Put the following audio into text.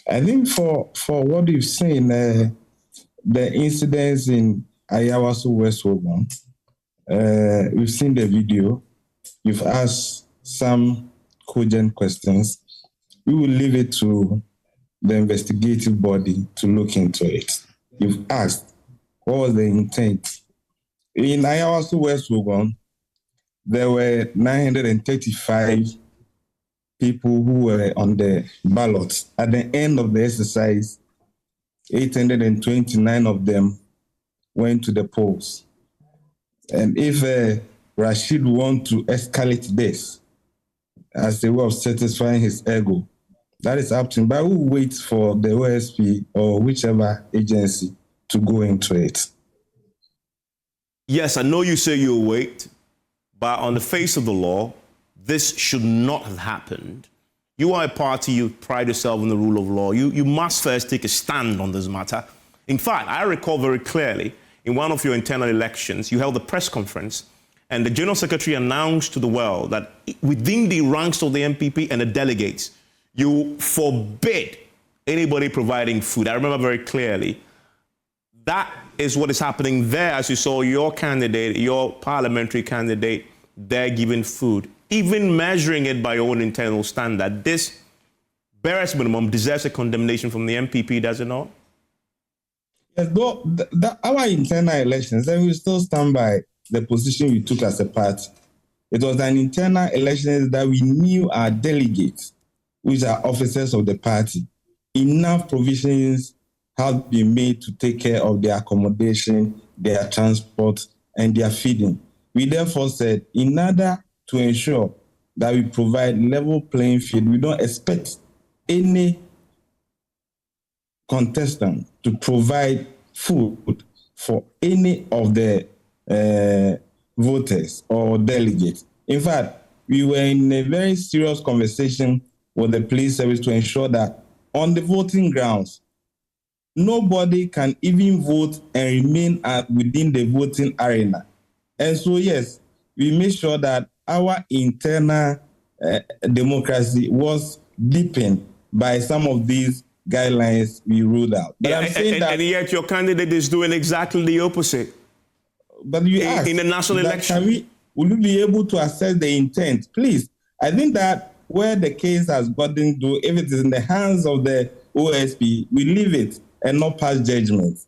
I think for what we've seen, the incidents in Ayawaso West Wogan, we've seen the video. You've asked some cogent questions. We will leave it to the investigative body to look into it. You've asked, what was the intent? In Ayawaso West Wogan, there were 935 people who were on the ballot. At the end of the exercise, 829 of them went to the polls. And if Rashid wants to escalate this as a way of satisfying his ego, that is up to him. But we'll wait for the OSP or whichever agency to go into it. Yes, I know you say you'll wait, but on the face of the law, this should not have happened. You are a party, you pride yourself on the rule of law. You must first take a stand on this matter. In fact, I recall very clearly in one of your internal elections, you held a press conference and the General Secretary announced to the world that within the ranks of the MPP and the delegates, you forbid anybody providing food. I remember very clearly. That is what is happening there as you saw your candidate, your parliamentary candidate, there giving food. Even measuring it by your own internal standard, this barest minimum deserves a condemnation from the MPP, does it not? Yes, though our internal elections, then we still stand by the position we took as a party. It was an internal election that we knew our delegates, which are officers of the party, enough provisions have been made to take care of their accommodation, their transport, and their feeding. We therefore said, in order to ensure that we provide level playing field, we don't expect any contestant to provide food for any of the voters or delegates. In fact, we were in a very serious conversation with the police service to ensure that on the voting grounds, nobody can even vote and remain within the voting arena. And so, yes, we made sure that our internal democracy was deepened by some of these guidelines we ruled out. But and yet your candidate is doing exactly the opposite. But you asked, in the national election, will you be able to assess the intent? Please, I think that where the case has gotten to, if it is in the hands of the OSP, we leave it and not pass judgment.